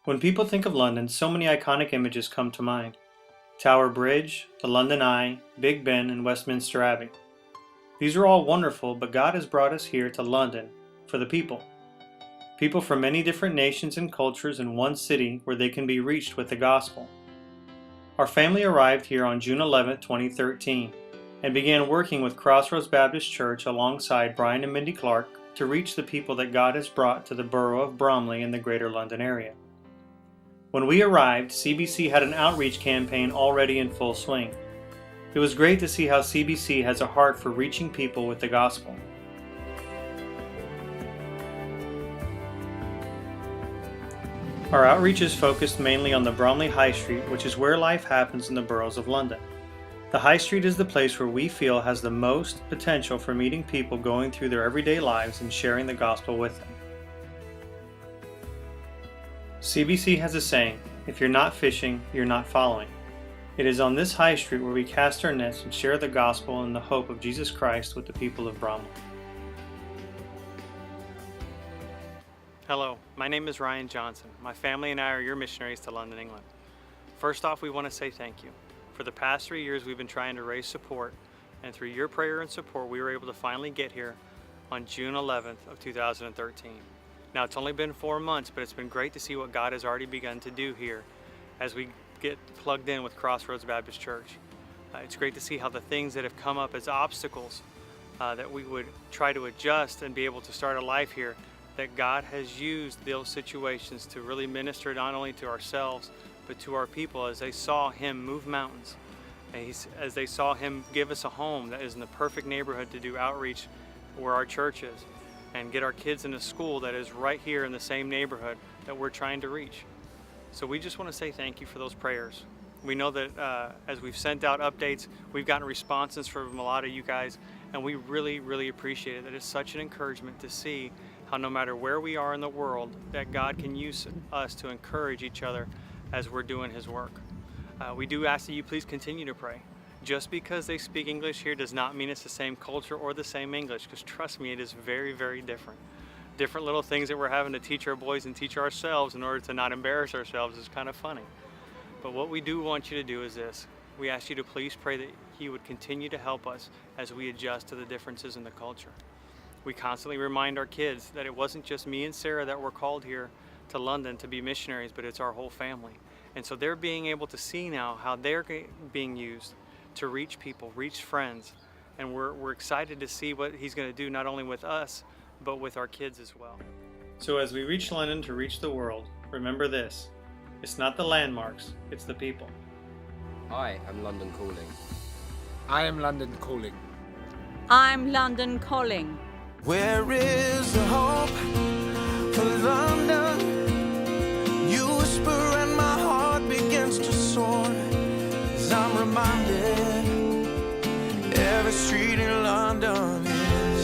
When people think of London, so many iconic images come to mind. Tower Bridge, the London Eye, Big Ben, and Westminster Abbey. These are all wonderful, but God has brought us here to London for the people. People from many different nations and cultures in one city where they can be reached with the gospel. Our family arrived here on June 11, 2013, and began working with Crossroads Baptist Church alongside Brian and Mindy Clark to reach the people that God has brought to the borough of Bromley in the Greater London area. When we arrived, CBC had an outreach campaign already in full swing. It was great to see how CBC has a heart for reaching people with the gospel. Our outreach is focused mainly on the Bromley High Street, which is where life happens in the boroughs of London. The High Street is the place where we feel has the most potential for meeting people going through their everyday lives and sharing the gospel with them. CBC has a saying, if you're not fishing, you're not following. It is on this high street where we cast our nets and share the gospel and the hope of Jesus Christ with the people of Bromley. Hello, my name is Ryan Johnson. My family and I are your missionaries to London, England. First off, we want to say thank you. For the past 3 years, we've been trying to raise support, and through your prayer and support, we were able to finally get here on June 11th of 2013. Now, it's only been 4 months, but it's been great to see what God has already begun to do here as we get plugged in with Crossroads Baptist Church. It's great to see how the things that have come up as obstacles that we would try to adjust and be able to start a life here, that God has used those situations to really minister not only to ourselves, but to our people as they saw Him move mountains, and as they saw Him give us a home that is in the perfect neighborhood to do outreach where our church is, and get our kids in a school that is right here in the same neighborhood that we're trying to reach. So we just want to say thank you for those prayers. We know that as we've sent out updates, we've gotten responses from a lot of you guys, and we really, really appreciate it. That it's such an encouragement to see how no matter where we are in the world, that God can use us to encourage each other as we're doing His work. We do ask that you please continue to pray. Just because they speak English here does not mean it's the same culture or the same English, because trust me, it is very, very different. Different little things that we're having to teach our boys and teach ourselves in order to not embarrass ourselves is kind of funny. But what we do want you to do is this. We ask you to please pray that He would continue to help us as we adjust to the differences in the culture. We constantly remind our kids that it wasn't just me and Sarah that were called here to London to be missionaries, but it's our whole family. And so they're being able to see now how they're being used to reach people, reach friends, and we're excited to see what He's going to do not only with us, but with our kids as well. So as we reach London to reach the world, remember this: it's not the landmarks, it's the people. I am London calling. I am London calling. I'm London calling. Where is the hope for London? You whisper and my heart begins to soar as I'm reminded every street in London is